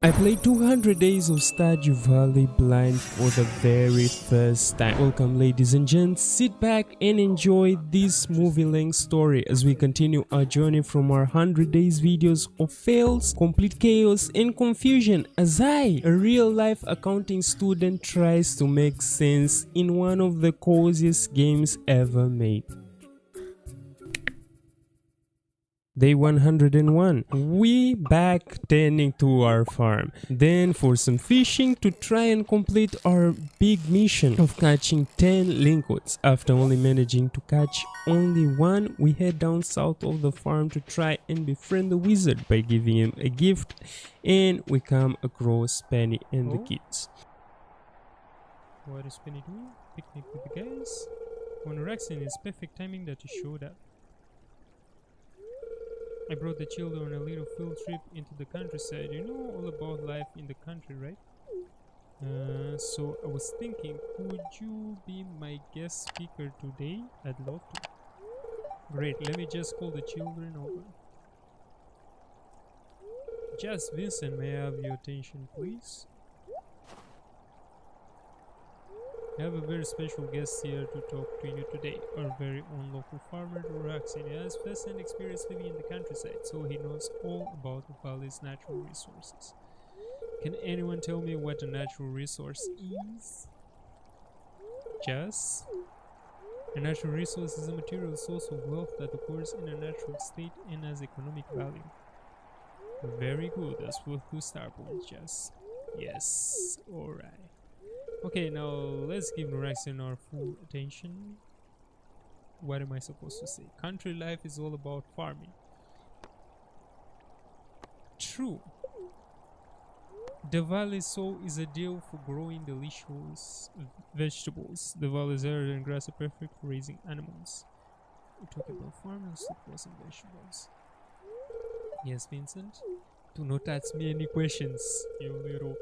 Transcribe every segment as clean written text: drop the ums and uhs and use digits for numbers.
I played 200 days of Stardew Valley blind for the very first time. Welcome ladies and gents, sit back and enjoy this movie-length story as we continue our journey from our 100 days videos of fails, complete chaos and confusion as I, a real-life accounting student, tries to make sense in one of the coziest games ever made. Day 101. We back tending to our farm. Then for some fishing to try and complete our big mission of catching 10 linkwoods. After only managing to catch only one, we head down south of the farm to try and befriend the wizard by giving him a gift, and we come across Penny and the kids. What is Penny doing? Picnic with the guys? On Nuraxion, it's perfect timing that you showed up. I brought the children on a little field trip into the countryside. You know all about life in the country, right? So I was thinking, could you be my guest speaker today? I'd love to. Great, let me just call the children over. Just Vincent, may I have your attention, please? I have a very special guest here to talk to you today. Our very own local farmer, Nuraxion. He has first-hand experience living in the countryside, so he knows all about the valley's natural resources. Can anyone tell me what a natural resource is? Just? A natural resource is a material source of wealth that occurs in a natural state and has economic value. Very good, that's worth 2 star points, Just. Yes, alright. Okay, now let's give Nuraxion our full attention. What am I supposed to say? Country life is all about farming. True. The valley soil is ideal for growing delicious vegetables. The valley's arid and grass are perfect for raising animals. We talk about farming, supplements and vegetables. Yes, Vincent? Do not ask me any questions, you little...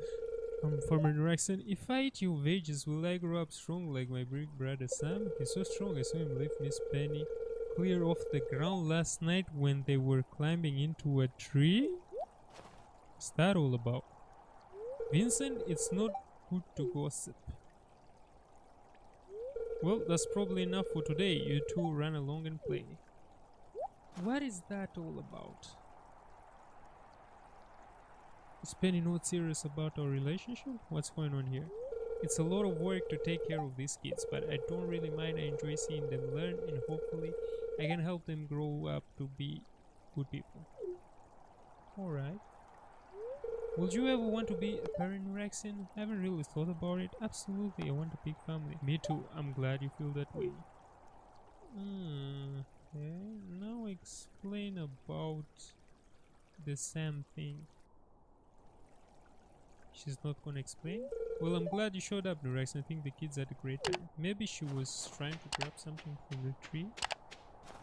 Farmer Nuraxion, if I eat your veggies, will I grow up strong like my big brother Sam? He's so strong, I saw him lift Miss Penny clear off the ground last night when they were climbing into a tree? What's that all about? Vincent, it's not good to gossip. Well, that's probably enough for today. You two run along and play. What is that all about? Is Penny not serious about our relationship? What's going on here? It's a lot of work to take care of these kids, but I don't really mind. I enjoy seeing them learn, and hopefully I can help them grow up to be good people. Alright. Would you ever want to be a parent, Nuraxion? I haven't really thought about it. Absolutely, I want a big family. Me too. I'm glad you feel that way. Okay. Now explain about the Sam thing. She's not gonna explain? Well, I'm glad you showed up, Nuraxion. I think the kids had a great time. Maybe she was trying to grab something from the tree.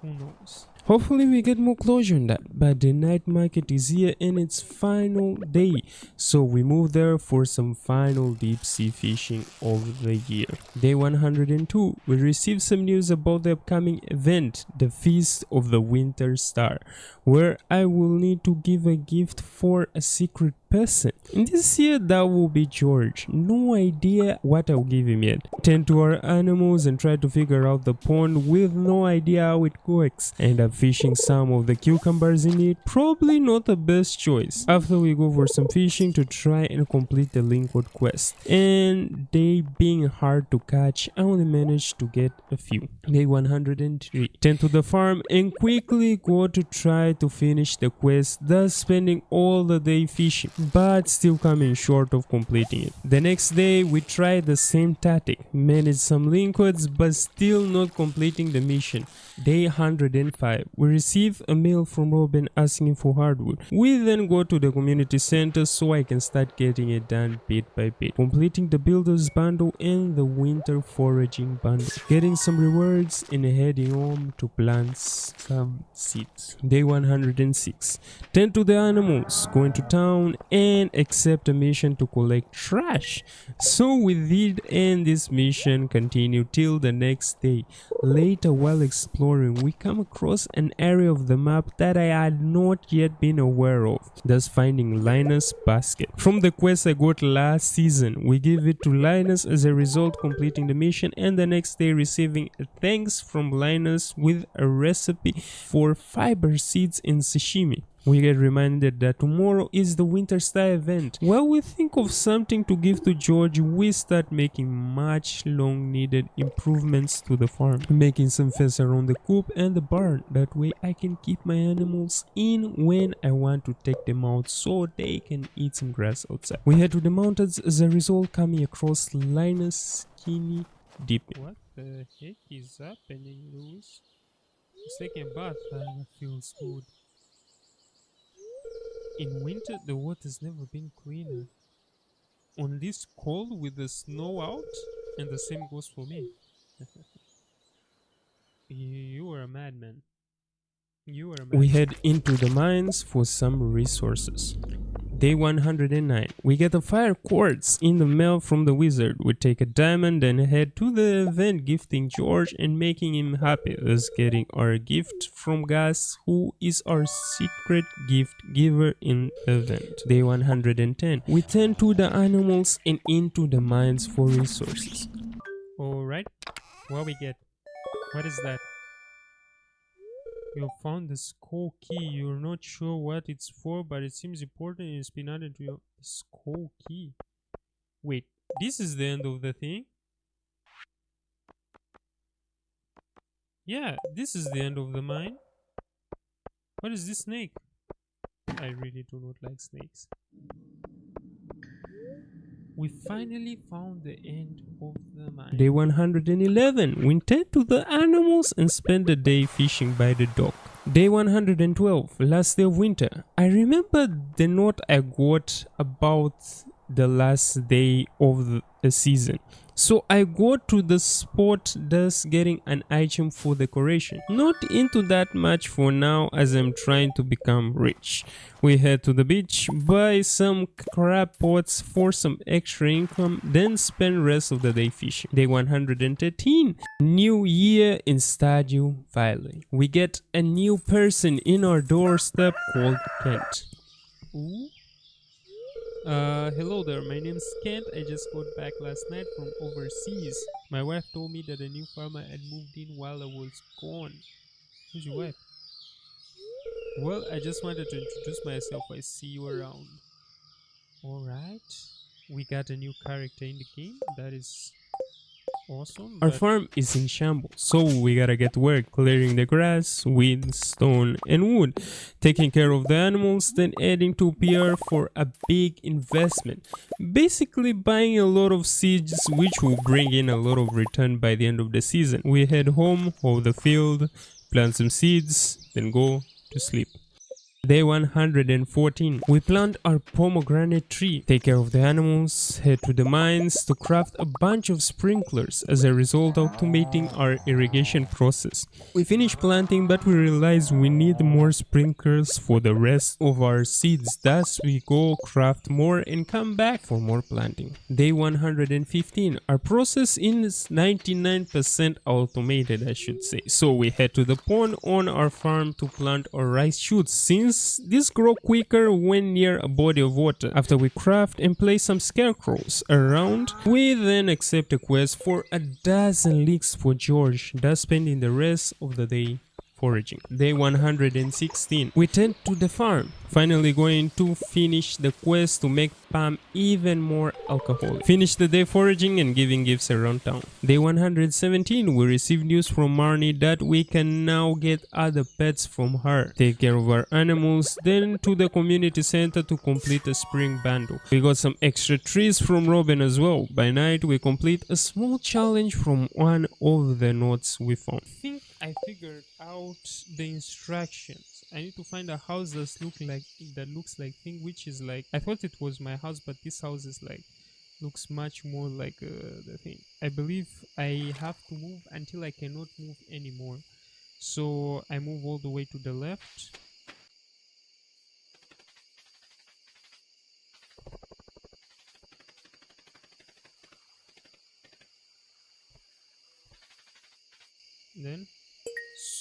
Who knows? Hopefully we get more closure on that. But the night market is here in its final day. So we move there for some final deep sea fishing of the year. Day 102. We receive some news about the upcoming event, the Feast of the Winter Star, where I will need to give a gift for a secret person. In this year that will be George. No idea what I'll give him yet. Tend to our animals and try to figure out the pond with no idea how it works. End up fishing some of the cucumbers in it. Probably not the best choice. After we go for some fishing to try and complete the linkwood quest. And they being hard to catch, I only managed to get a few. Day 103. Tend to the farm and quickly go to try to finish the quest, thus spending all the day fishing, but still coming short of completing it. The next day we tried the same tactic, managed some linkwoods but still not completing the mission. Day 105. We receive a mail from Robin asking for hardwood. We then go to the community center so I can start getting it done bit by bit, completing the builder's bundle and the winter foraging bundle, getting some rewards and heading home to plant some seeds. Day 106. Tend to the animals, going to town and accept a mission to collect trash. So we did, and this mission continued till the next day. Later, while exploring, we come across an area of the map that I had not yet been aware of, thus finding Linus' basket. From the quest I got last season, we give it to Linus as a result, completing the mission, and the next day receiving a thanks from Linus with a recipe for fiber seeds in sashimi. We get reminded that tomorrow is the Winter Star event. While we think of something to give to George, we start making much long needed improvements to the farm. Making some fence around the coop and the barn. That way I can keep my animals in when I want to take them out so they can eat some grass outside. We head to the mountains as a result, coming across Linus' skinny dipping. What the heck is happening, Lewis? It's taking a bath and it feels good. In winter, the water's never been cleaner. On this cold with the snow out, and the same goes for me. You are a madman. You are a madman. We head into the mines for some resources. Day 109. We get a fire quartz in the mail from the wizard. We take a diamond and head to the event, gifting George and making him happy, thus getting our gift from Gus, who is our secret gift giver in the event. Day 110. We tend to the animals and into the mines for resources. Alright, what we get? What is that? You found the skull key. You're not sure what it's for, but it seems important. It's been added to your skull key. Wait, this is the end of the thing? Yeah, this is the end of the mine. What is this snake? I really do not like snakes. We finally found the end of the mine. Day 111. We tend to the animals and spend the day fishing by the dock. Day 112. Last day of winter. I remember the note I got about the last day of the season. So I go to the spot, thus getting an item for decoration. Not into that much for now, as I'm trying to become rich. We head to the beach, buy some crab pots for some extra income, then spend rest of the day fishing. Day 113. New year in Stardew Valley. We get a new person in our doorstep called Kent. Ooh. Hello there, my name's Kent. I just got back last night from overseas. My wife told me that a new farmer had moved in while I was gone. Who's your wife? Well, I just wanted to introduce myself. I see you around. Alright. We got a new character in the game. That is awesome. Our farm is in shambles, so we gotta get to work clearing the grass, weed, stone, and wood, taking care of the animals, then heading to PR for a big investment. Basically buying a lot of seeds, which will bring in a lot of return by the end of the season. We head home, hoe the field, plant some seeds, then go to sleep. Day 114. We plant our pomegranate tree, take care of the animals, head to the mines to craft a bunch of sprinklers as a result of automating our irrigation process. We finish planting, but we realize we need more sprinklers for the rest of our seeds. Thus we go craft more and come back for more planting. Day 115. Our process is 99% automated, I should say. So we head to the pond on our farm to plant our rice shoots, since these grow quicker when near a body of water. After we craft and place some scarecrows around, we then accept a quest for a dozen leeks for George, thus spending the rest of the day foraging. Day 116. We tend to the farm, finally going to finish the quest to make Pam even more alcoholic. Finish the day foraging and giving gifts around town. Day 117. We receive news from Marnie that we can now get other pets from her. Take care of our animals, then to the community center to complete a spring bundle. We got some extra trees from Robin as well. By night we complete a small challenge from one of the notes we found. I think I figured out the instructions. I need to find a house that looks like thing, which is like, I thought it was my house, but this house is like, looks much more like the thing. I believe I have to move until I cannot move anymore. So I move all the way to the left. Then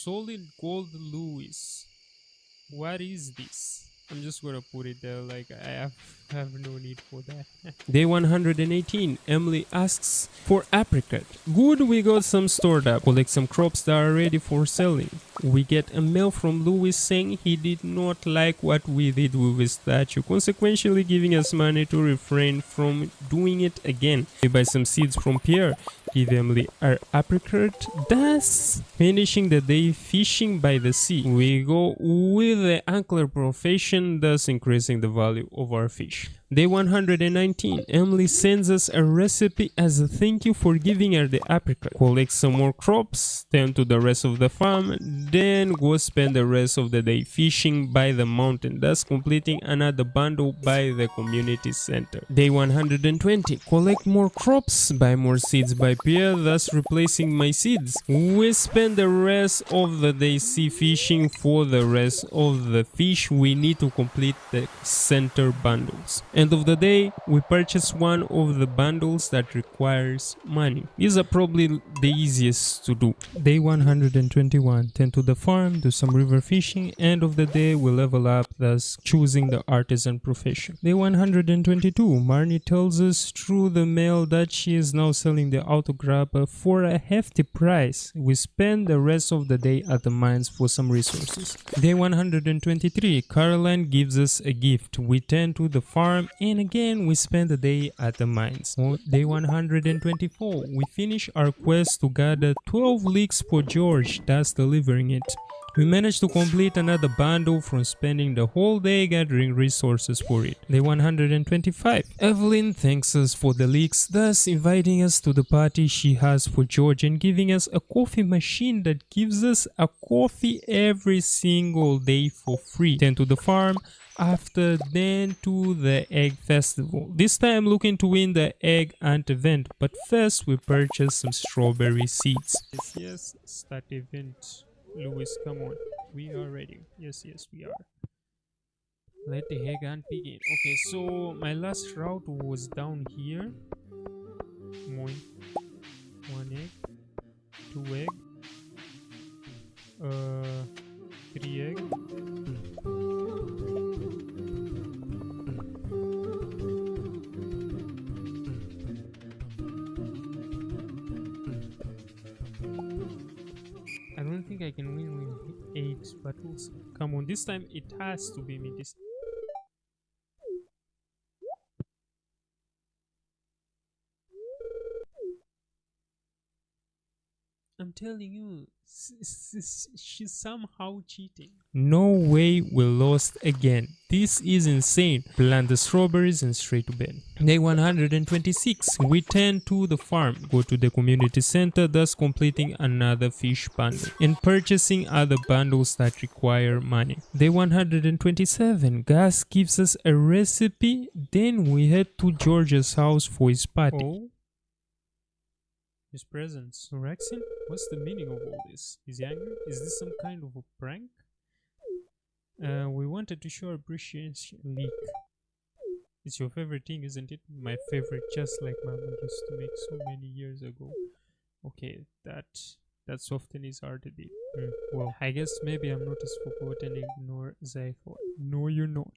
solid gold Lewis. What is this? I'm just gonna put it there, like I have no need for that. Day 118, Emily asks for apricot. Good, we got some stored up. Collect some crops that are ready for selling. We get a mail from Louis saying he did not like what we did with his statue, consequentially giving us money to refrain from doing it again. We buy some seeds from Pierre, give Emily our apricot, thus finishing the day fishing by the sea. We go with the angler profession, thus increasing the value of our fish. Day 119, Emily sends us a recipe as a thank you for giving her the apricot. Collect some more crops, tend to the rest of the farm, then go spend the rest of the day fishing by the mountain, thus completing another bundle by the community center. Day 120, collect more crops, buy more seeds by Pierre, thus replacing my seeds. We spend the rest of the day sea fishing for the rest of the fish we need to complete the center bundles. End of the day, we purchase one of the bundles that requires money. These are probably the easiest to do. Day 121, tend to the farm, do some river fishing. End of the day, we level up, thus choosing the artisan profession. Day 122, Marnie tells us through the mail that she is now selling the autograpper for a hefty price. We spend the rest of the day at the mines for some resources. Day 123, Caroline gives us a gift. We tend to the farm and again we spend the day at the mines. Day 124, we finish our quest to gather 12 leeks for George, thus delivering it. We managed to complete another bundle from spending the whole day gathering resources for it. Day 125. Evelyn thanks us for the leaks, thus inviting us to the party she has for George and giving us a coffee machine that gives us a coffee every single day for free. Then to the farm, after then to the egg festival. This time looking to win the egg hunt event, but first we purchase some strawberry seeds. Yes, start event. Louis, come on. We are ready. Yes, we are. Let the egg hunt begin. Okay, so my last route was down here. One egg, 2 egg, 3 egg. I don't think I can win with 8 battles. Come on, this time it has to be me this. I'm telling you, she's somehow cheating. No way we lost again. This is insane. Plant the strawberries and straight to bed. Day 126. We tend to the farm, go to the community center, thus completing another fish bundle and purchasing other bundles that require money. Day 127. Gus gives us a recipe, then we head to George's house for his party. Oh. His presence. Nuraxion? What's the meaning of all this? Is he angry? Is this some kind of a prank? We wanted to show appreciation. Leak. It's your favorite thing, isn't it? My favorite, just like Mama used to make so many years ago. Okay, that often is hard to beat. Well, I guess maybe I'm not as forgotten ignore as I thought. No, you're not.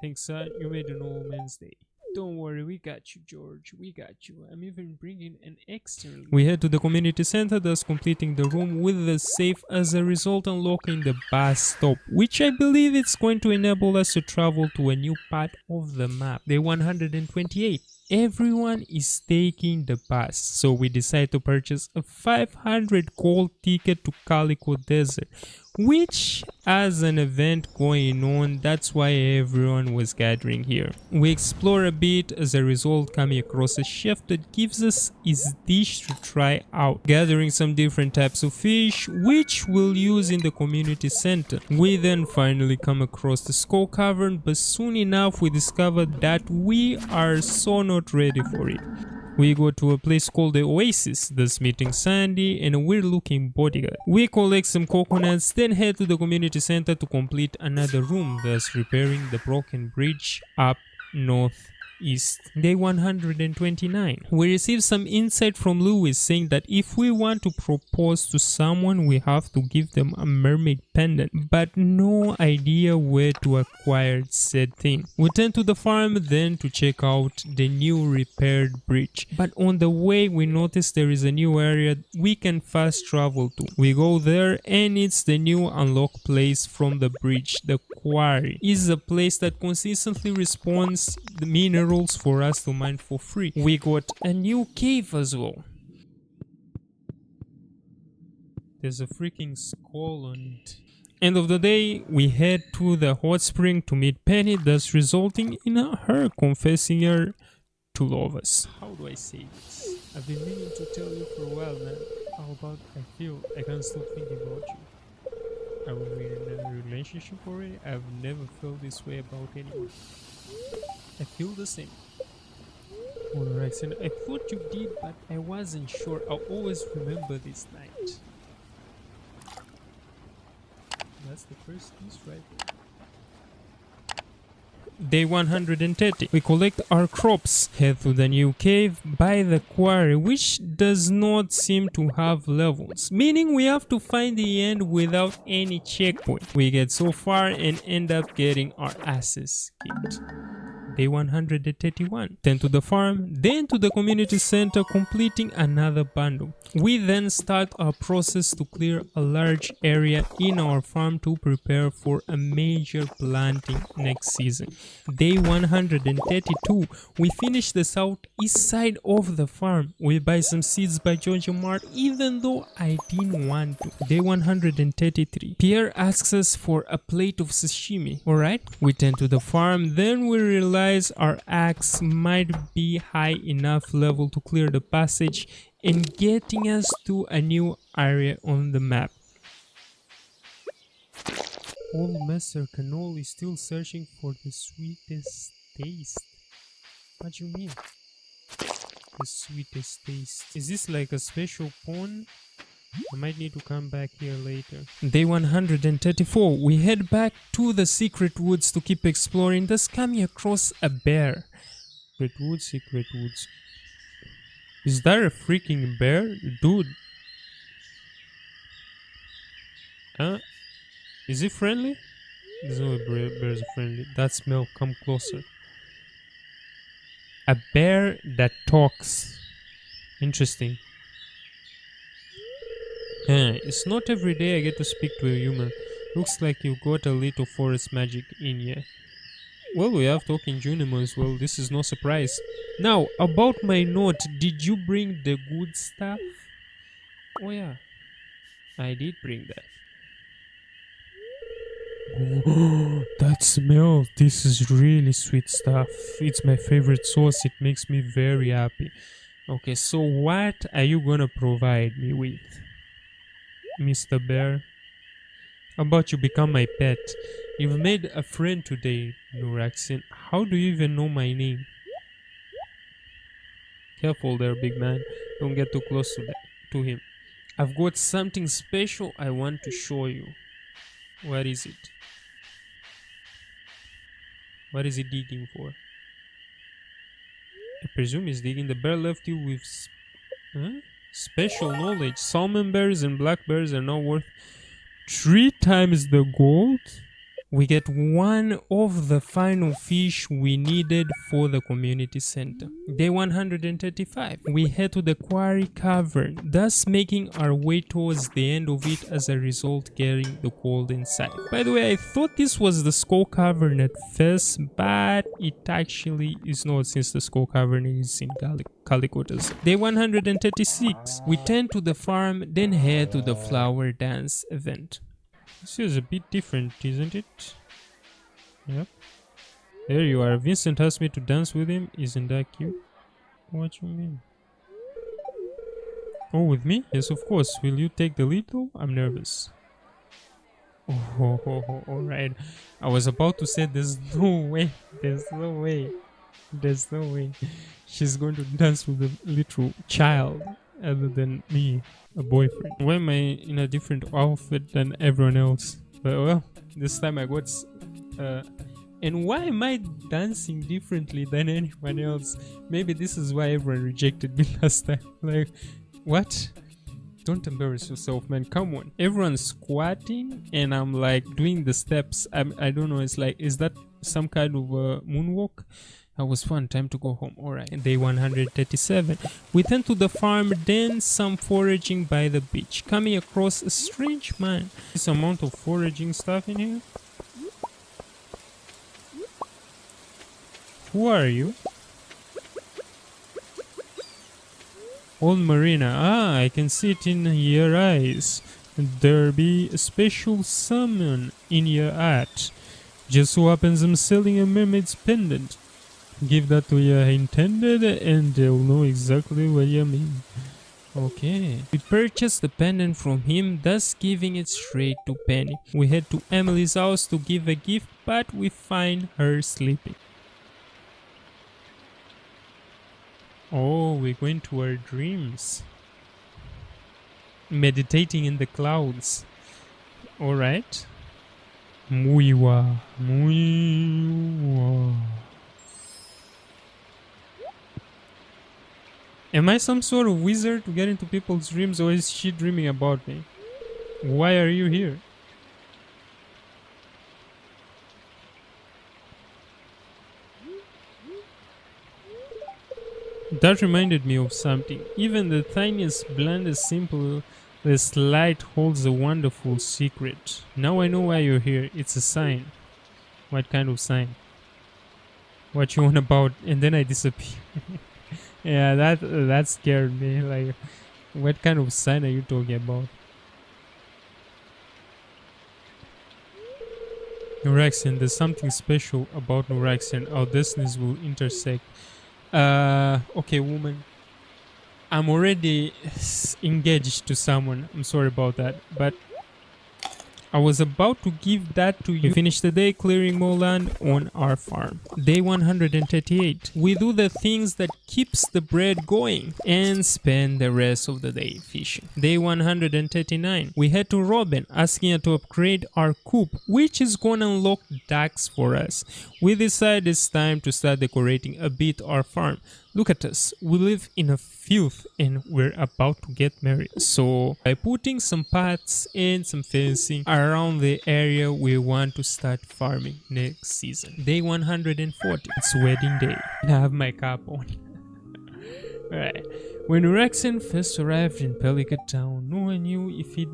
Thanks, son. You made an old man's day. Don't worry, we got you, George. We got you. I'm even bringing an external. We head to the community center, thus completing the room with the safe, as a result unlocking the bus stop, which I believe it's going to enable us to travel to a new part of the map. Day 128. Everyone is taking the bus, so we decide to purchase a 500 gold ticket to Calico Desert, which as an event going on, that's why everyone was gathering here. We explore a bit, as a result coming across a chef that gives us his dish to try out, gathering some different types of fish which we'll use in the community center. We then finally come across the skull cavern, but soon enough we discover that we are so not ready for it. We go to a place called the Oasis, thus meeting Sandy and a weird looking bodyguard. We collect some coconuts, then head to the community center to complete another room, thus repairing the broken bridge up north east. Day 129. We received some insight from Lewis saying that if we want to propose to someone, we have to give them a mermaid pendant, but no idea where to acquire said thing. We turn to the farm then to check out the new repaired bridge, but on the way we notice there is a new area we can fast travel to. We go there and it's the new unlock place from the bridge. The quarry is a place that consistently respawns the minerals for us to mine for free. We got a new cave as well. There's a freaking skull on it. End of the day, we head to the hot spring to meet Penny, thus resulting in her confessing her to love us. How do I say this? I've been meaning to tell you for a while, man. How about I feel I can't stop thinking about you. Are we in a relationship already? I've never felt this way about anyone. I feel the same. Nuraxion, I thought you did, but I wasn't sure. I'll always remember this night. That's the first piece right there. Day 130. We collect our crops, head to the new cave, by the quarry, which does not seem to have levels, meaning we have to find the end without any checkpoint. We get so far and end up getting our asses kicked. Day 131. Then to the farm, then to the community center, completing another bundle. We then start our process to clear a large area in our farm to prepare for a major planting next season. Day 132. We finish the southeast side of the farm. We buy some seeds by Georgia Mart even though I didn't want to. Day 133. Pierre asks us for a plate of sashimi. Alright, we turn to the farm, then we realize our axe might be high enough level to clear the passage and getting us to a new area on the map. Old Master Canol is still searching for the sweetest taste. What do you mean? The sweetest taste. Is this like a special pawn? I might need to come back here later. Day 134. We head back to the secret woods to keep exploring, thus coming across a bear. Secret woods, secret woods. Is that a freaking bear? Dude. Huh? Is it friendly? There's no way bears are friendly. That smell, come closer. A bear that talks. Interesting. It's not every day I get to speak to a human. Looks like you got a little forest magic in here. Well, we have talking Junimo as well. This is no surprise. Now, about my note, did you bring the good stuff? Oh yeah, I did bring that. Oh, that smell. This is really sweet stuff. It's my favorite sauce. It makes me very happy. Okay, so what are you gonna provide me with, Mr. Bear? How about you become my pet? You've made a friend today, Nuraxion. How do you even know my name? Careful there, big man. Don't get too close to him. I've got something special I want to show you. What is it? What is he digging for? I presume he's digging. The bear left you with special knowledge. Salmon berries and black berries are now worth 3 times the gold. We get one of the final fish we needed for the community center. Day 135. We head to the quarry cavern, thus making our way towards the end of it, as a result getting the gold inside. By the way, I thought this was the skull cavern at first, but it actually is not, since the skull cavern is in Calicotas. Day 136. We turn to the farm, then head to the flower dance event. This is a bit different, isn't it? Yep. There you are. Vincent asked me to dance with him. Isn't that cute? What you mean? Oh, with me? Yes, of course. Will you take the lead though? I'm nervous. Oh, alright. I was about to say there's no way. There's no way. There's no way. She's going to dance with a little child other than me, a boyfriend. Why am I in a different outfit than everyone else? But well, this time I got And why am I dancing differently than anyone else? Maybe this is why everyone rejected me last time. Like, what? Don't embarrass yourself, man. Come on. Everyone's squatting and I'm like doing the steps. I don't know. It's like, is that some kind of a moonwalk? That was fun. Time to go home. Alright. Day 137. We tend to the farm, then some foraging by the beach. Coming across a strange man. This amount of foraging stuff in here. Who are you? Old Marina. Ah, I can see it in your eyes. There be a special summon in your art. Just so happens I'm selling a mermaid's pendant. Give that to your intended and they'll know exactly what you mean. Okay. We purchased the pendant from him, thus giving it straight to Penny. We head to Emily's house to give a gift, but we find her sleeping. Oh, we're going to our dreams. Meditating in the clouds. Alright. Muiwa. Muiwa. Am I some sort of wizard to get into people's dreams, or is she dreaming about me? Why are you here? That reminded me of something. Even the tiniest, blandest, simplest light holds a wonderful secret. Now I know why you're here. It's a sign. What kind of sign? What you want about? And then I disappear. Yeah, that scared me. Like, what kind of sign are you talking about? Nuraxion. There's something special about Nuraxion. Our destinies will intersect. Okay, woman. I'm already engaged to someone. I'm sorry about that. But I was about to give that to you. We finish the day clearing more land on our farm. Day 138. We do the things that keeps the bread going and spend the rest of the day fishing. Day 139. We head to Robin, asking her to upgrade our coop, which is gonna unlock ducks for us. We decide it's time to start decorating a bit our farm. Look at us, we live in a filth and we're about to get married. So by putting some paths and some fencing around the area we want to start farming next season. Day 140, it's wedding day. I have my cap on. Alright, when Nuraxion first arrived in Pelican Town, no one knew if he'd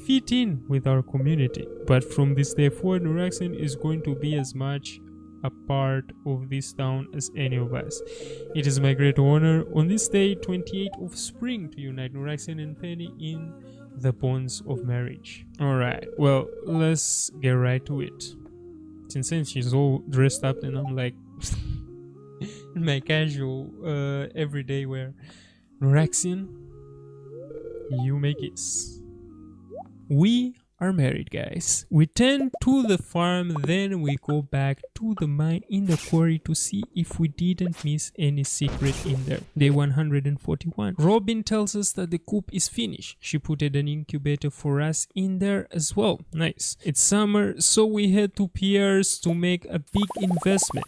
fit in with our community. But from this day forward, Nuraxion is going to be as much a part of this town as any of us. It is my great honor on this day 28th of spring to unite Nuraxion and Penny in the bonds of marriage. Alright, well, let's get right to it. Since she's all dressed up and I'm like in my casual everyday wear. Nuraxion, you may kiss. We are married, guys. We tend to the farm, then we go back to the mine in the quarry to see if we didn't miss any secret in there. Day 141. Robin tells us that the coop is finished. She put an incubator for us in there as well. Nice. It's summer, so we head to Pierre's to make a big investment.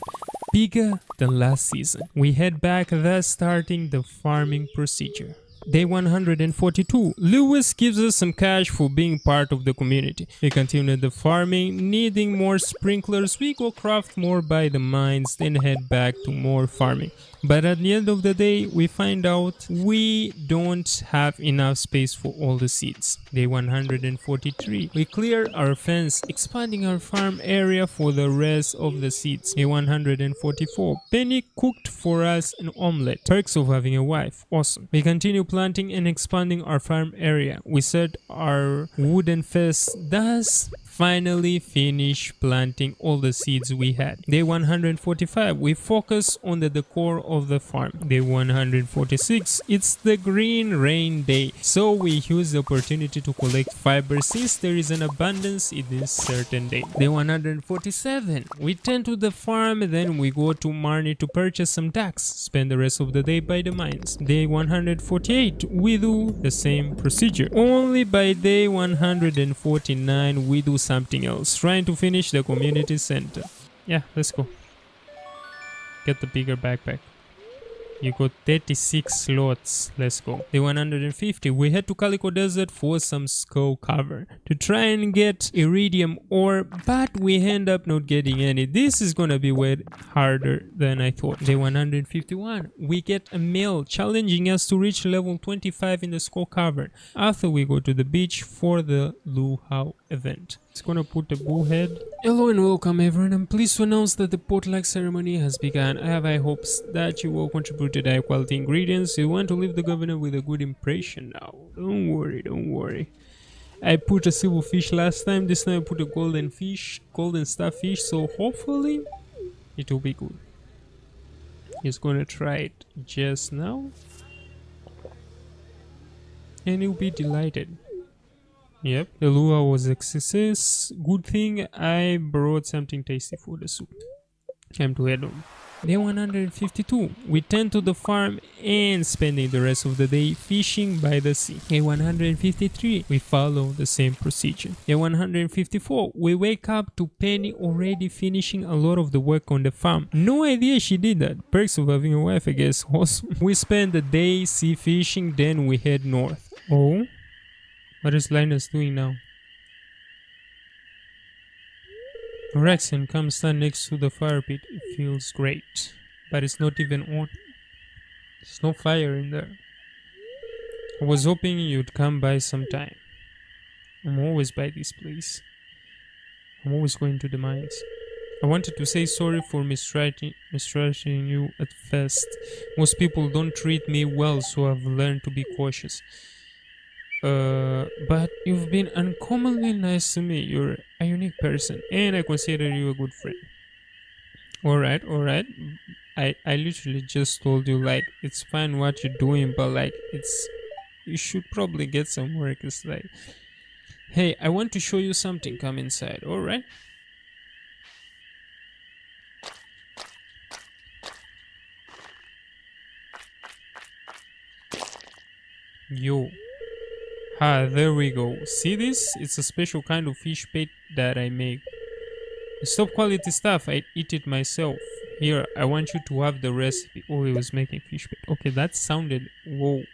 Bigger than last season. We head back, thus starting the farming procedure. Day 142. Lewis gives us some cash for being part of the community. We continue the farming, needing more sprinklers. We go craft more by the mines, then head back to more farming. But at the end of the day, we find out we don't have enough space for all the seeds. Day 143. We clear our fence, expanding our farm area for the rest of the seeds. Day 144. Penny cooked for us an omelette. Perks of having a wife. Awesome. We continue planting and expanding our farm area. We set our wooden fence, thus finally finish planting all the seeds we had. Day 145, we focus on the decor of the farm. Day 146, it's the green rain day, so we use the opportunity to collect fiber since there is an abundance in this certain day. Day 147, we tend to the farm, then we go to Marnie to purchase some ducks, spend the rest of the day by the mines. Day 148, we do the same procedure. Only by day 149 we do something else, trying to finish the community center. Yeah, let's go. Get the bigger backpack. You got 36 slots. Let's go. Day 150. We head to Calico Desert for some skull cover to try and get iridium ore, but we end up not getting any. This is gonna be way harder than I thought. Day 151. We get a mail challenging us to reach level 25 in the skull cover after we go to the beach for the luau event. It's gonna put the bull head. Hello and welcome everyone. I'm pleased to announce that the potluck ceremony has begun. I have high hopes that you will contribute to high quality ingredients. You want to leave the governor with a good impression now. Don't worry, don't worry. I put a silver fish last time. This time I put a golden fish, golden starfish. So hopefully it will be good. He's gonna try it just now. And he'll be delighted. Yep, the lure was a success. Good thing I brought something tasty for the soup. Time to head home. Day 152. We tend to the farm and spending the rest of the day fishing by the sea. Day 153. We follow the same procedure. Day 154. We wake up to Penny already finishing a lot of the work on the farm. No idea she did that. Perks of having a wife, I guess. Awesome. We spend the day sea fishing, then we head north. Oh? What is Linus doing now? Nuraxion, come stand next to the fire pit. It feels great. But it's not even on. There's no fire in there. I was hoping you'd come by sometime. I'm always by this place. I'm always going to the mines. I wanted to say sorry for mistreating you at first. Most people don't treat me well, so I've learned to be cautious. But you've been uncommonly nice to me. You're a unique person, and I consider you a good friend. Alright. I literally just told you, like, it's fine what you're doing, but like, you should probably get some work. It's like, hey, I want to show you something. Come inside. Alright. Yo. Ah, there we go. See this? It's a special kind of fish bait that I make. It's top quality stuff. I eat it myself. Here, I want you to have the recipe. Oh, he was making fish bait. Okay, that sounded... Whoa.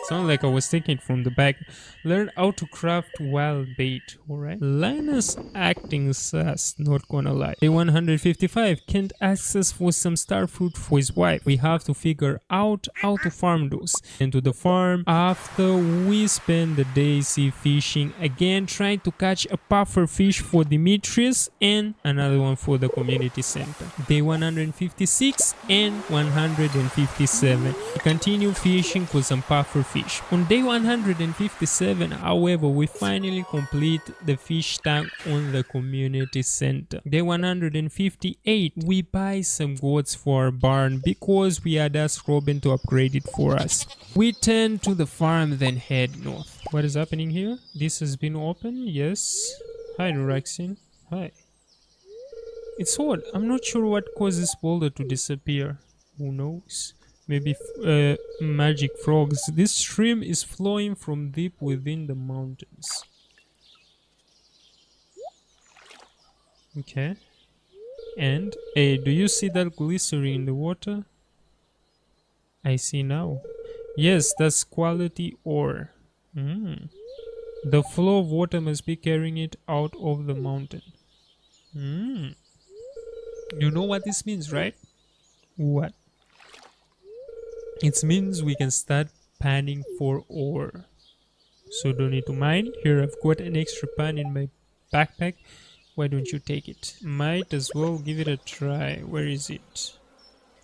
Sounded like I was taking it from the bag. Learn how to craft wild bait. Alright. Linus acting sus, not gonna lie. Day 155. Kent asks us for some star fruit for his wife. We have to figure out how to farm those. And to the farm after we spend the day sea fishing. Again, trying to catch a puffer fish for Demetrius and another one for the community center. Day 156 and 157. We continue fishing for some puffer fish. On day 157, however, we finally complete the fish tank on the community center. Day 158, we buy some goats for our barn because we had asked Robin to upgrade it for us. We turn to the farm, then head north. What is happening here? This has been open? Yes. Hi, Nuraxion. Hi. It's odd. I'm not sure what causes boulder to disappear. Who knows? Maybe magic frogs. This stream is flowing from deep within the mountains. Okay. And, hey, do you see that glycerin in the water? I see now. Yes, that's quality ore. The flow of water must be carrying it out of the mountain. You know what this means, right? What? It means we can start panning for ore. So don't need to mine. Here I've got an extra pan in my backpack. Why don't you take it? Might as well give it a try. Where is it?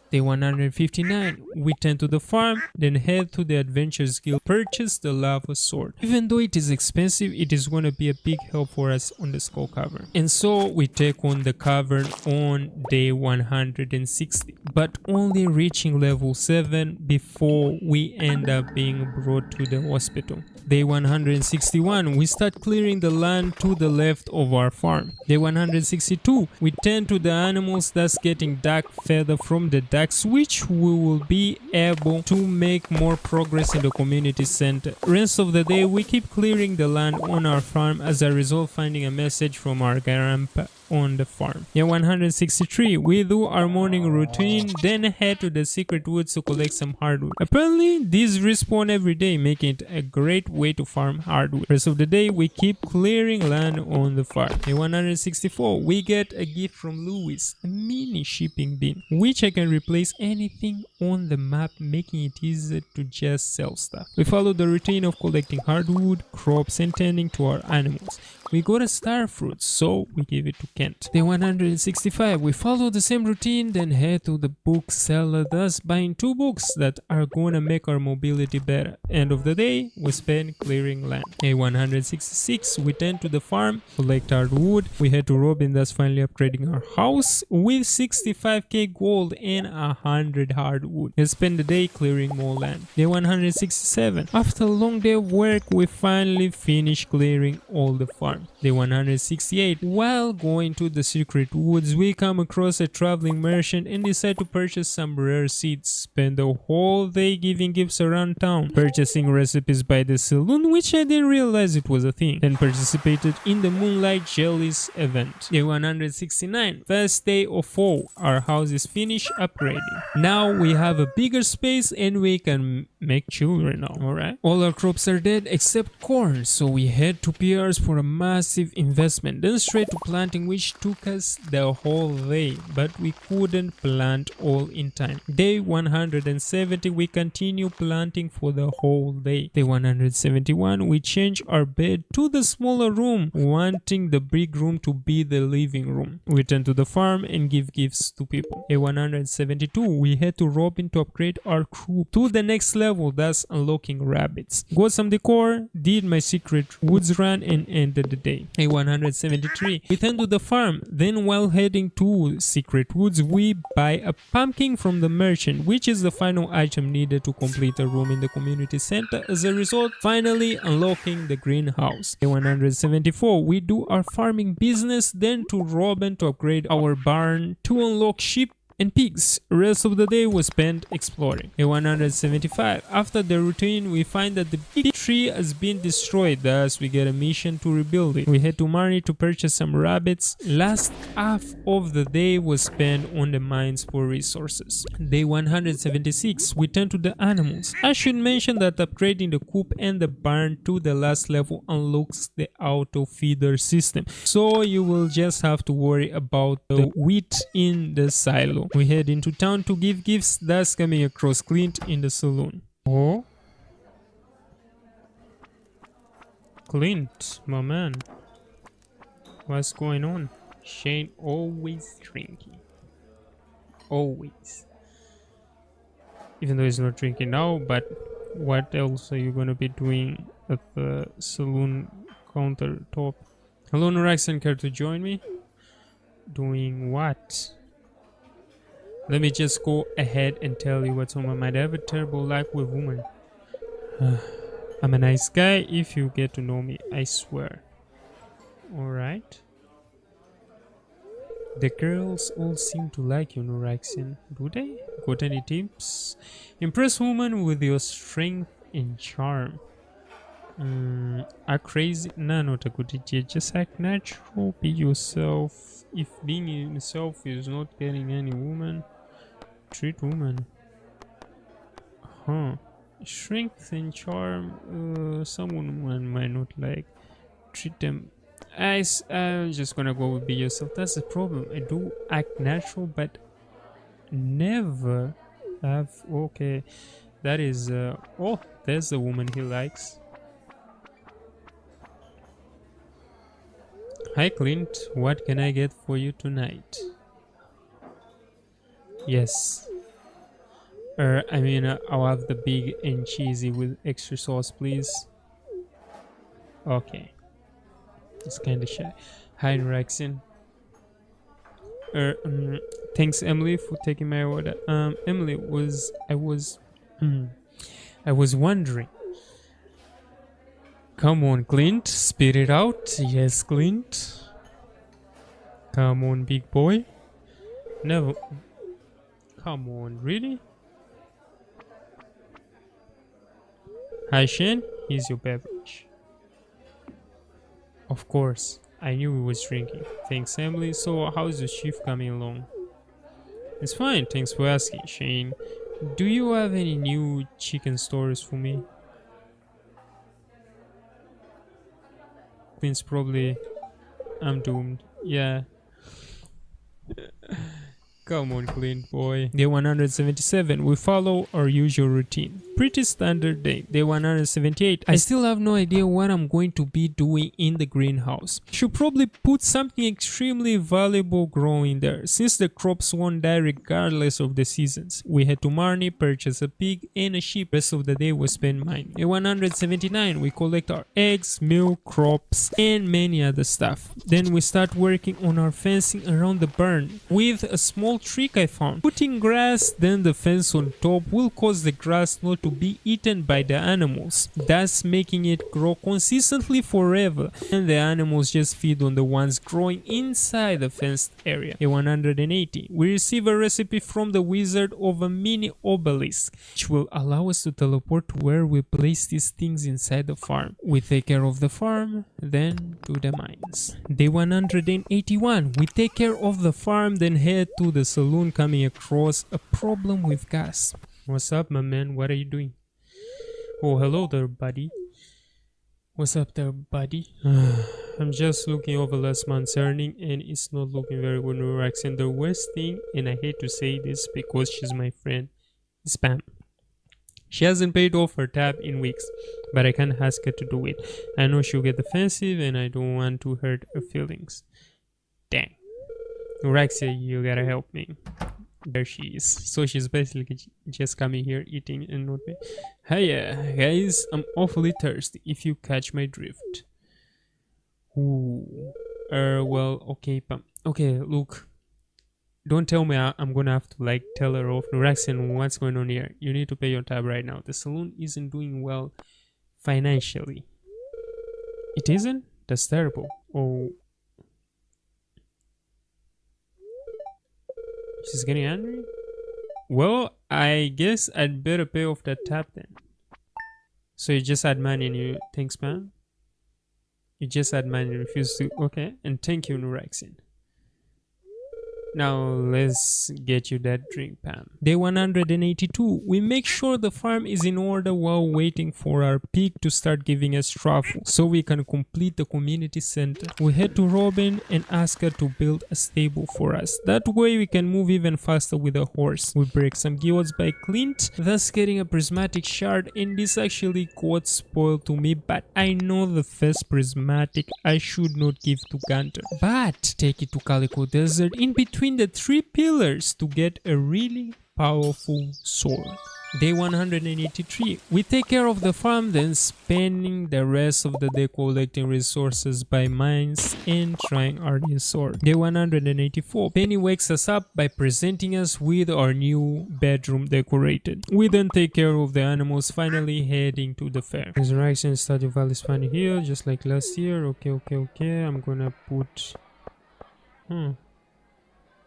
Day 159. We turn to the farm, then head to the Adventures Guild. Purchase the lava sword. Even though it is expensive, it is going to be a big help for us on the skull cavern. And so we take on the cavern on day 160, but only reaching level 7 before we end up being brought to the hospital. Day 161, we start clearing the land to the left of our farm. Day 162, we turn to the animals that's getting dark further from the ducks, which we will be able to make more progress in the community center. Rest of the day, we keep clearing the land on our farm, as a result finding a message from our on the farm. Yeah, 163. We do our morning routine, then head to the secret woods to collect some hardwood. Apparently, these respawn every day, making it a great way to farm hardwood. Rest of the day, we keep clearing land on the farm. In 164, we get a gift from Louis, a mini shipping bin, which I can replace anything on the map, making it easier to just sell stuff. We follow the routine of collecting hardwood, crops, and tending to our animals. We got a star fruit, so we give it to Kent. Day 165, we follow the same routine, then head to the bookseller, thus buying 2 books that are gonna make our mobility better. End of the day, we spend clearing land. Day 166, we tend to the farm, collect our wood. We head to Robin, thus finally upgrading our house with 65k gold and 100 hardwood. We spend the day clearing more land. Day 167, after a long day of work, we finally finish clearing all the farm. Day 168, while going to the secret woods, we come across a traveling merchant and decide to purchase some rare seeds. Spend the whole day giving gifts around town, purchasing recipes by the saloon, which I didn't realize it was a thing, then participated in the Moonlight Jellies event. Day 169, first day of fall, our house is finished upgrading. Now we have a bigger space and we can make children now, alright? All our crops are dead except corn, so we head to PRs for a massive investment, then straight to planting, which took us the whole day, but we couldn't plant all in time. Day 170, we continue planting for the whole day. Day 171, we change our bed to the smaller room, wanting the big room to be the living room. We turn to the farm and give gifts to people. Day 172, we head to Robin to upgrade our crew to the next level, thus unlocking rabbits. Got some decor, did my secret woods run, and ended the day. Day 173, we turn to the farm. Then while heading to secret woods, we buy a pumpkin from the merchant, which is the final item needed to complete a room in the community center. As a result, finally unlocking the greenhouse. Day 174, we do our farming business, then to Robin to upgrade our barn to unlock sheep and pigs. Rest of the day was spent exploring. Day 175, after the routine, we find that the big tree has been destroyed, thus we get a mission to rebuild it. We head to Marnie to purchase some rabbits. Last half of the day was spent on the mines for resources. Day 176, we turn to the animals. I should mention that upgrading the coop and the barn to the last level unlocks the auto feeder system, so you will just have to worry about the wheat in the silo. We head into town to give gifts, thus coming across Clint in the saloon. Oh? Clint, my man. What's going on? Shane always drinking. Always. Even though he's not drinking now, but what else are you gonna be doing at the saloon countertop? Hello, Nuraxion, care to join me? Doing what? Let me just go ahead and tell you what's on my mind. I have a terrible life with women. I'm a nice guy if you get to know me, I swear. Alright. The girls all seem to like you, Nuraxion. Do they? Got any tips? Impress women with your strength and charm. Act crazy? Nah, not a good idea. Just act natural, be yourself. If being himself is not getting any woman, treat woman. Huh. Strength and charm, someone might not like. Treat them. I'm just gonna go with be yourself. That's the problem. I do act natural, but never have. Okay. That is, oh, there's the woman he likes. Hi Clint, what can I get for you tonight? Yes. I'll have the big and cheesy with extra sauce, please. Okay. It's kinda shy. Hi Nuraxion. Thanks Emily for taking my order. Emily, I was wondering. Come on, Clint, spit it out. Yes, Clint. Come on, big boy. Never. Come on, really? Hi, Shane. Here's your beverage. Of course. I knew he was drinking. Thanks, Emily. So, how's the shift coming along? It's fine, thanks for asking, Shane. Do you have any new chicken stories for me? Clint's probably... I'm doomed. Yeah. Come on, Clint boy. Day 177. We follow our usual routine. Pretty standard day. Day 178. I still have no idea what I'm going to be doing in the greenhouse. Should probably put something extremely valuable growing there, since the crops won't die regardless of the seasons. We head to Marnie, purchase a pig and a sheep. Rest of the day was spent mining. Day 179. We collect our eggs, milk, crops, and many other stuff. Then we start working on our fencing around the barn with a small trick I found. Putting grass, then the fence on top will cause the grass not to be eaten by the animals, thus making it grow consistently forever, and the animals just feed on the ones growing inside the fenced area. Day 180. We receive a recipe from the wizard of a mini obelisk, which will allow us to teleport to where we place these things inside the farm. We take care of the farm, then to the mines. Day 181. We take care of the farm, then head to the saloon, coming across a problem with gas. What's up, my man? What are you doing? Oh, hello there, buddy. What's up there, buddy? I'm just looking over last month's earning and it's not looking very good, Nuraxion. The worst thing, and I hate to say this because she's my friend, is Pam. She hasn't paid off her tab in weeks, but I can't ask her to do it. I know she'll get defensive and I don't want to hurt her feelings. Dang. Nuraxion, you gotta help me. There she is. So she's basically just coming here, eating and not paying. Hiya, guys. I'm awfully thirsty, if you catch my drift. Ooh. Well, okay, Pam. Okay, look. Don't tell me I'm gonna have to like tell her off. Nuraxion, what's going on here? You need to pay your tab right now. The saloon isn't doing well financially. It isn't? That's terrible. Oh. She's getting angry? Well, I guess I'd better pay off that tab then. So you just had money and you... Thanks, man. You just had money and refused to... Okay. And thank you, Nuraxion. Now let's get you that drink, Pam. Day 182. We make sure the farm is in order while waiting for our pig to start giving us truffle so we can complete the community center. We head to Robin and ask her to build a stable for us. That way we can move even faster with a horse. We break some guilds by Clint, thus getting a prismatic shard, and this actually got spoiled to me, but I know the first prismatic I should not give to Gunter. But take it to Calico Desert in between the 3 pillars to get a really powerful sword. Day 183. We take care of the farm, then spending the rest of the day collecting resources by mines and trying our new sword. Day 184. Penny wakes us up by presenting us with our new bedroom decorated. We then take care of the animals, finally heading to the fair. Nuraxion, Stardew Valley is funny here, just like last year. Okay. I'm gonna put...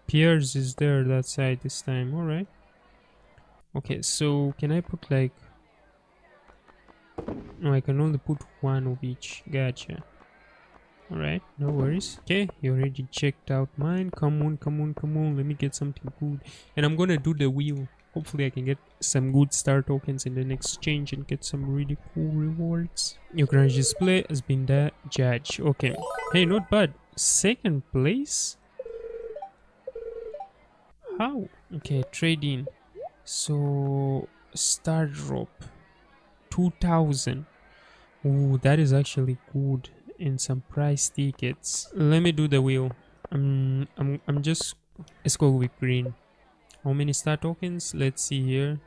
Piers is there that side this time. Alright. Okay, so can I put like... No, I can only put 1 of each. Gotcha. Alright, no worries. Okay, you already checked out mine. Come on. Let me get something good. And I'm gonna do the wheel. Hopefully I can get some good star tokens in the next exchange and get some really cool rewards. Your grand display has been the judge. Okay. Hey, not bad. 2nd place? How? Okay, trade in. So, star drop 2000. Ooh, that is actually good. And some price tickets. Let me do the wheel. I'm just... Let's go with green. How many star tokens? Let's see here.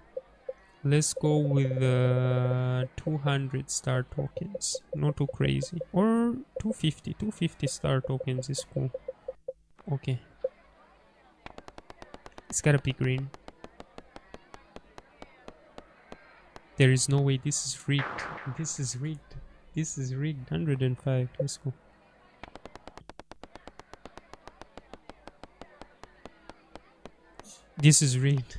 Let's go with 200 star tokens. Not too crazy. Or 250. 250 star tokens is cool. Okay. It's gotta be green. There is no way this is rigged. This is rigged. 105. Let's go. This is rigged.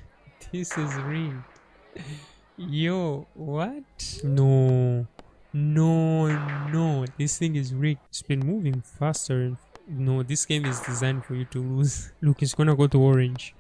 Yo, what? No. No, no, this thing is rigged. It's been moving faster. No, this game is designed for you to lose. Look, it's gonna go to orange.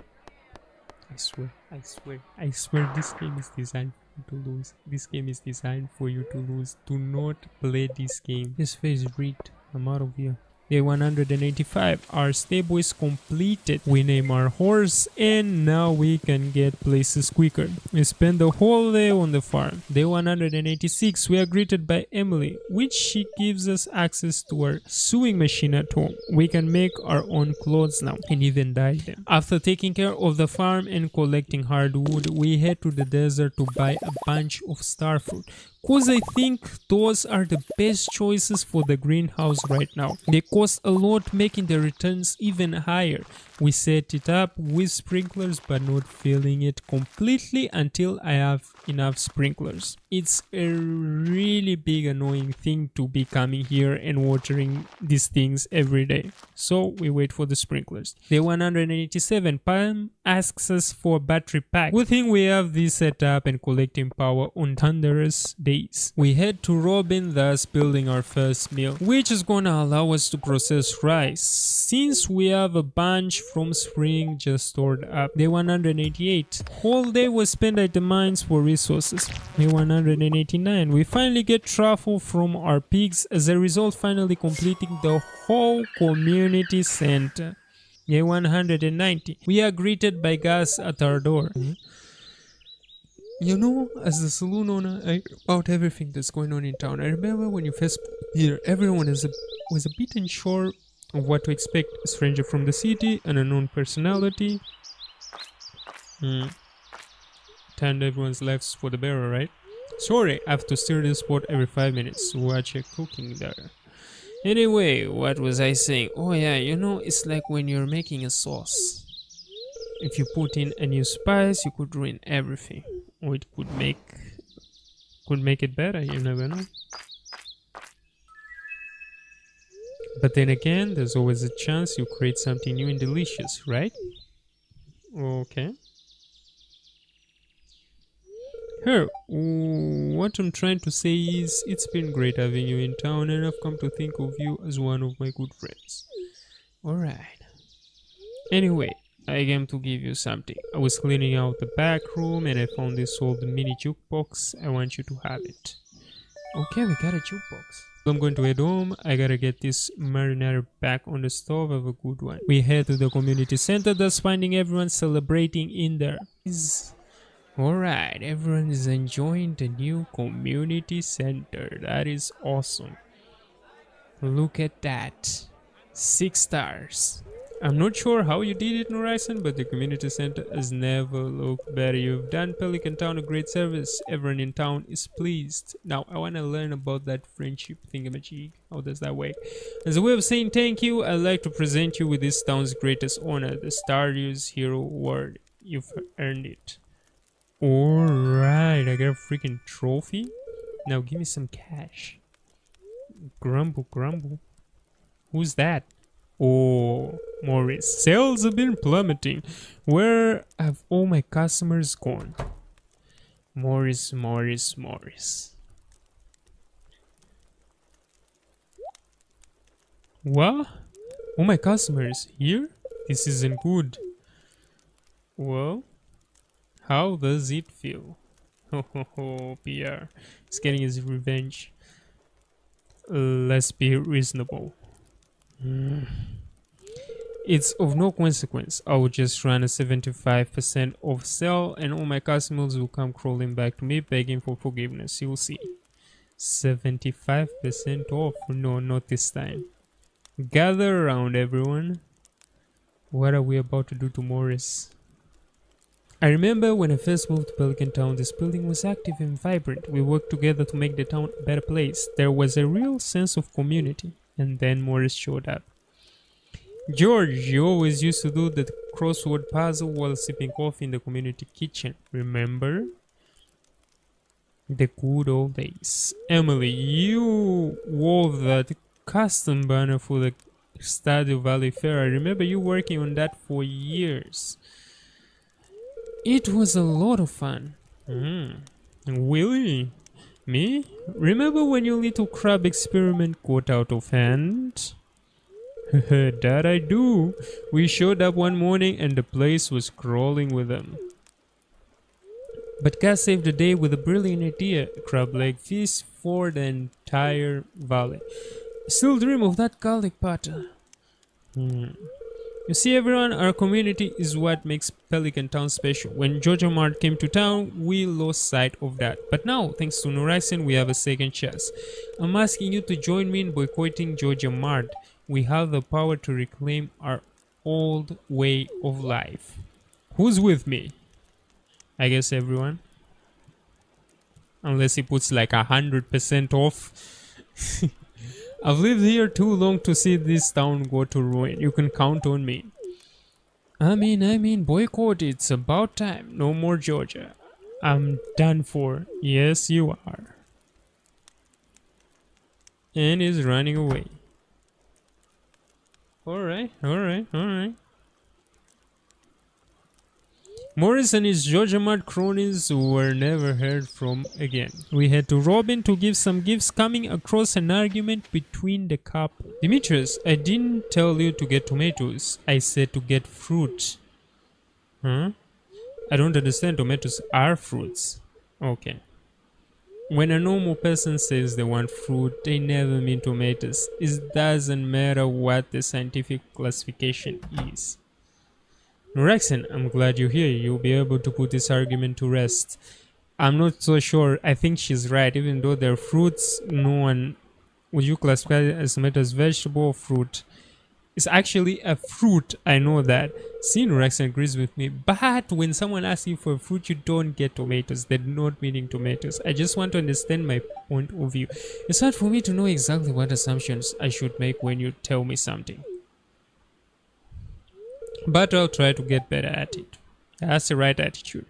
I swear, I swear, I swear this game is designed for you to lose. This game is designed for you to lose. Do not play this game. This phase is rigged. I'm out of here. Day 185, our stable is completed. We name our horse and now we can get places quicker. We spend the whole day on the farm. Day 186, we are greeted by Emily, which she gives us access to our sewing machine at home. We can make our own clothes now and even dye them. After taking care of the farm and collecting hardwood, we head to the desert to buy a bunch of starfruit. Cause I think those are the best choices for the greenhouse right now. They cost a lot, making the returns even higher. We set it up with sprinklers but not filling it completely until I have enough sprinklers. It's a really big annoying thing to be coming here and watering these things every day. So we wait for the sprinklers. Day 187, Palm asks us for a battery pack. Good thing we have this set up and collecting power on thunderous days. We head to Robin, thus building our first mill, which is gonna allow us to process rice, since we have a bunch from spring just stored up. Day 188, whole day was spent at the mines for resources. Day 189, we finally get truffle from our pigs, as a result finally completing the whole community center. Day 190, we are greeted by gas at our door. You know, as the saloon owner, about everything that's going on in town. I remember when you first here, everyone was a bit unsure of what to expect. A stranger from the city, an unknown personality. Turned everyone's lives for the bearer, right? Sorry, I have to stir this pot every 5 minutes. Watch it cooking there. Anyway, what was I saying? Oh yeah, you know, it's like when you're making a sauce. If you put in a new spice, you could ruin everything. Or it could make it better, you never know. But then again, there's always a chance you create something new and delicious, right? Okay. Here, what I'm trying to say is, it's been great having you in town, and I've come to think of you as one of my good friends. Alright. Anyway, I came to give you something. I was cleaning out the back room and I found this old mini jukebox. I want you to have it. Okay, we got a jukebox. I'm going to head home. I gotta get this marinara back on the stove. Have a good one. We head to the community center, thus finding everyone celebrating in there. Alright, everyone is enjoying the new community center. That is awesome. Look at that. 6 stars. I'm not sure how you did it, Nuraxion, but the community center has never looked better. You've done Pelican Town a great service. Everyone in town is pleased. Now, I want to learn about that friendship thingamajig. How does that work? As a way of saying thank you, I'd like to present you with this town's greatest honor, the Stardew's Hero Award. You've earned it. Alright, I got a freaking trophy. Now, give me some cash. Grumble, grumble. Who's that? Oh, Morris. Sales have been plummeting. Where have all my customers gone? Morris, Morris, Morris. What? All my customers here? This isn't good. Well, how does it feel? Ho ho ho, PR. He's getting his revenge. Let's be reasonable. It's of no consequence. I will just run a 75% off sale and all my customers will come crawling back to me begging for forgiveness. You'll see. 75% off? No, not this time. Gather around, everyone. What are we about to do to Morris? I remember when I first moved to Pelican Town, this building was active and vibrant. We worked together to make the town a better place. There was a real sense of community. And then Morris showed up. George, you always used to do the crossword puzzle while sipping coffee in the community kitchen. Remember? The good old days. Emily, you wore that custom banner for the Stardew Valley Fair. I remember you working on that for years. It was a lot of fun. Really? Me? Remember when your little crab experiment got out of hand? That I do. We showed up one morning and the place was crawling with them. But God saved the day with a brilliant idea. Crab leg feast for the entire valley. Still dream of that garlic butter. You see everyone, our community is what makes Pelican Town special. When Georgia Mart came to town, we lost sight of that. But now, thanks to Nuraxion, we have a second chance. I'm asking you to join me in boycotting Georgia Mart. We have the power to reclaim our old way of life. Who's with me? I guess everyone. Unless he puts like 100% off. I've lived here too long to see this town go to ruin. You can count on me. I mean, boycott. It's about time. No more Georgia. I'm done for. Yes, you are. And he's running away. Alright. Morris and his Georgia Mart cronies were never heard from again. We had to Robin to give some gifts, coming across an argument between the couple. Demetrius, I didn't tell you to get tomatoes. I said to get fruit. Huh? I don't understand. Tomatoes are fruits. Okay. When a normal person says they want fruit, they never mean tomatoes. It doesn't matter what the scientific classification is. Nuraxion, I'm glad you're here. You'll be able to put this argument to rest. I'm not so sure. I think she's right. Even though they're fruits, no one... Would you classify it as tomatoes vegetable or fruit? It's actually a fruit. I know that. See, Nuraxion agrees with me. But when someone asks you for a fruit, you don't get tomatoes. They're not meaning tomatoes. I just want to understand my point of view. It's hard for me to know exactly what assumptions I should make when you tell me something. But I'll try to get better at it. That's the right attitude.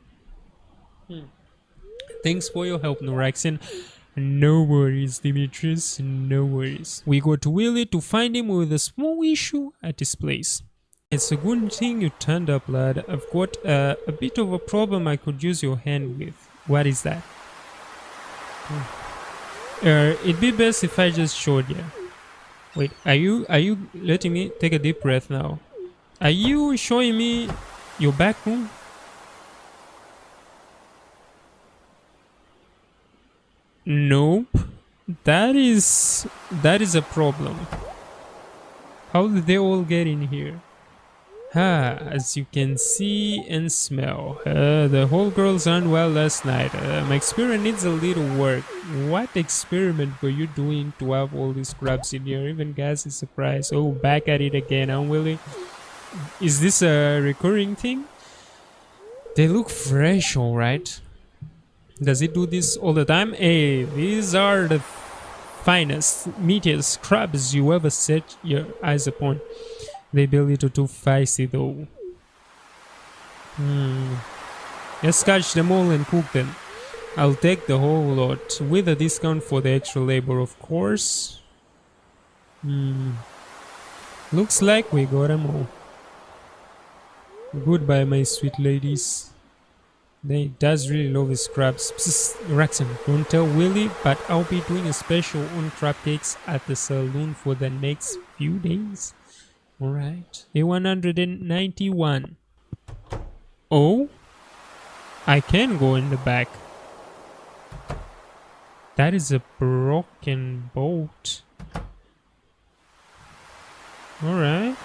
Thanks for your help, Nuraxion. No worries, Demetrius. No worries. We go to Willie to find him with a small issue at his place. It's a good thing you turned up, lad. I've got a bit of a problem I could use your hand with. What is that? It'd be best if I just showed you. Wait, are you letting me take a deep breath now? Are you showing me your back room? Nope. That is a problem. How did they all get in here? As you can see and smell, the whole girls aren't well last night. My experiment needs a little work. What experiment were you doing to have all these crabs in here? Even Gas is surprised. Oh, back at it again, huh, Willie? Is this a recurring thing? They look fresh, alright. Does it do this all the time? Hey, these are the finest, meatiest crabs you ever set your eyes upon. They be a little too feisty though. Let's catch them all and cook them. I'll take the whole lot, with a discount for the extra labor, of course. Looks like we got them all. Goodbye, my sweet ladies. They does really love his crabs. Psst, Nuraxion, don't tell Willie, but I'll be doing a special on crab cakes at the saloon for the next few days. Alright. A191. Oh? I can go in the back. That is a broken boat. Alright.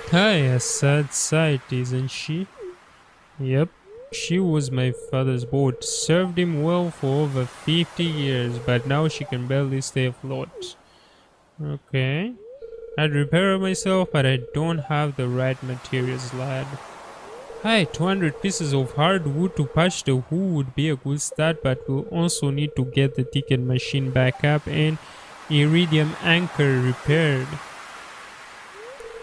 Hi, a sad sight, isn't she? Yep, she was my father's boat. Served him well for over 50 years, but now she can barely stay afloat. Okay. I'd repair her myself, but I don't have the right materials, lad. Hi, 200 pieces of hardwood to patch the hull would be a good start, but we'll also need to get the ticket machine back up and iridium anchor repaired.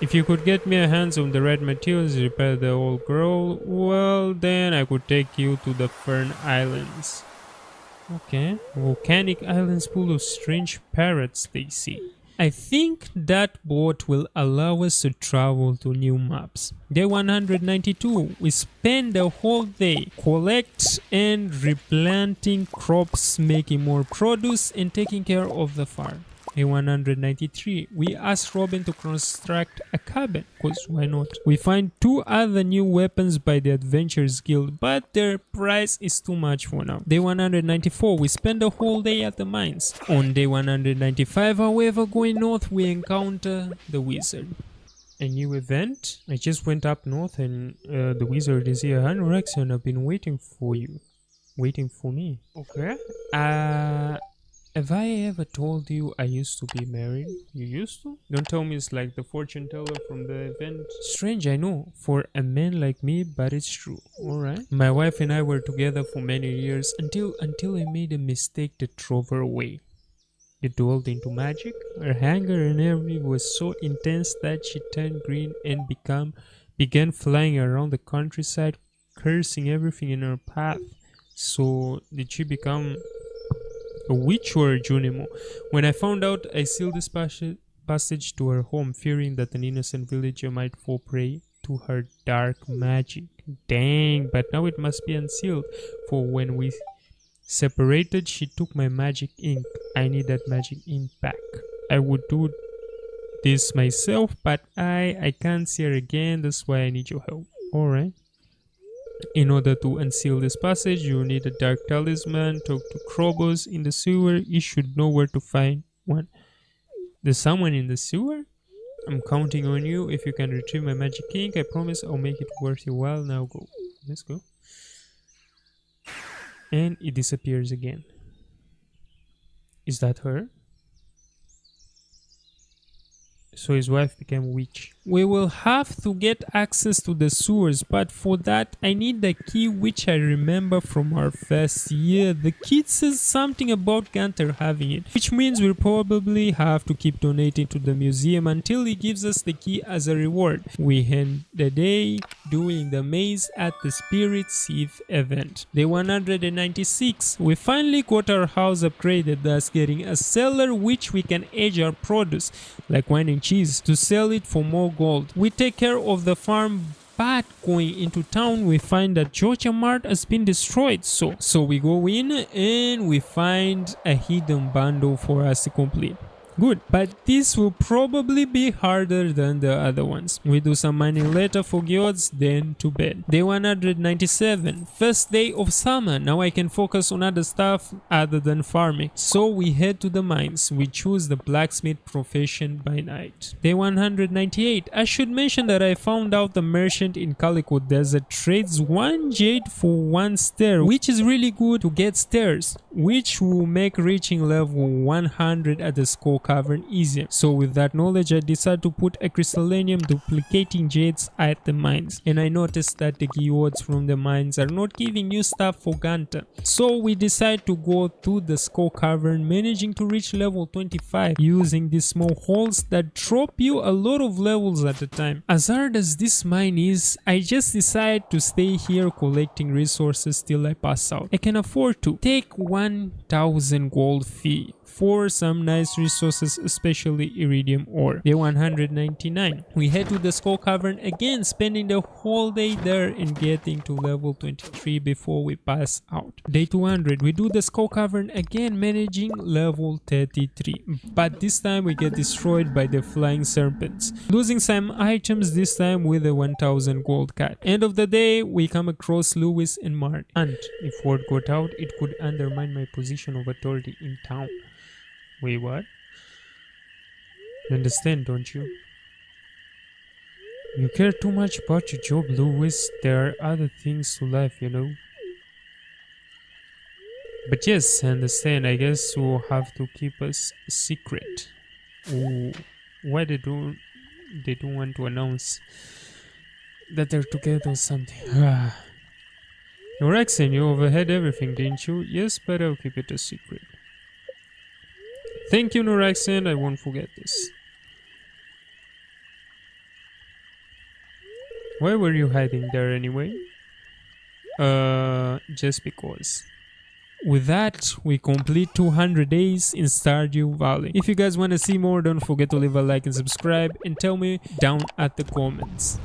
If you could get me a hands on the right materials, repair the old girl, well then I could take you to the Fern Islands. Okay, volcanic islands full of strange parrots, they see. I think that boat will allow us to travel to new maps. Day 192, we spend the whole day collect and replanting crops, making more produce and taking care of the farm. Day 193, we ask Robin to construct a cabin, cause why not? We find 2 other new weapons by the Adventurers Guild, but their price is too much for now. Day 194, we spend the whole day at the mines. On day 195, however, going north, we encounter the wizard. A new event? I just went up north and the wizard is here. Nuraxion, I've been waiting for you. Waiting for me. Okay. Have I ever told you I used to be married? You used to? Don't tell me it's like the fortune teller from the event. Strange, I know, for a man like me, but it's true. Alright. My wife and I were together for many years until I made a mistake that drove her away. It dwelled into magic. Her anger and envy was so intense that she turned green and began flying around the countryside, cursing everything in her path. So, did she become a witch or a Junimo? When I found out, I sealed this passage to her home, fearing that an innocent villager might fall prey to her dark magic. Dang, but now it must be unsealed, for when we separated, she took my magic ink. I need that magic ink back. I would do this myself, but I can't see her again, that's why I need your help. Alright. In order to unseal this passage, you need a dark talisman. Talk to Krobos in the sewer. You should know where to find one. There's someone in the sewer? I'm counting on you. If you can retrieve my magic ink, I promise I'll make it worth your while. Now go. Let's go. And it disappears again. Is that her? So his wife became a witch. We will have to get access to the sewers, but for that I need the key which I remember from our first year. The kid says something about Gunter having it, which means we'll probably have to keep donating to the museum until he gives us the key as a reward. We end the day doing the maze at the Spirit Sieve event. Day 196, we finally got our house upgraded, thus getting a cellar which we can age our produce, like wine and cheese, to sell it for more gold. We take care of the farm, but going into town we find that Georgia Mart has been destroyed, so we go in and we find a hidden bundle for us to complete. Good, but this will probably be harder than the other ones. We do some mining later for guilds, then to bed. Day 197, first day of summer. Now I can focus on other stuff other than farming. So we head to the mines. We choose the blacksmith profession by night. Day 198, I should mention that I found out the merchant in Calico Desert trades 1 jade for 1 stair, which is really good to get stairs, which will make reaching level 100 at the skull cavern easier. So with that knowledge, I decided to put a crystallanium duplicating jades at the mines, and I noticed that the guilds from the mines are not giving you stuff for Gunter. So we decide to go to the skull cavern, managing to reach level 25 using these small holes that drop you a lot of levels at a time. As hard as this mine is, I just decide to stay here collecting resources till I pass out. I can afford to take 1000 gold fee for some nice resources, especially iridium ore. Day 199, we head to the skull cavern again, spending the whole day there and getting to level 23 before we pass out. Day 200, we do the skull cavern again, managing level 33, but this time we get destroyed by the flying serpents, losing some items, this time with a 1000 gold cut. End of the day, we come across Lewis and Mark, and if word got out, it could undermine my position of authority in town. Wait, what? You understand, don't you? You care too much about your job, Lewis. There are other things to life, you know. But yes, I understand. I guess we'll have to keep us a secret. Ooh, why they don't want to announce that they're together or something? Nuraxion, you overheard everything, didn't you? Yes, but I'll keep it a secret. Thank you, Nuraxion. I won't forget this. Why were you hiding there anyway? Just because. with that, we complete 200 days in Stardew Valley. If you guys want to see more, don't forget to leave a like and subscribe and tell me down at the comments.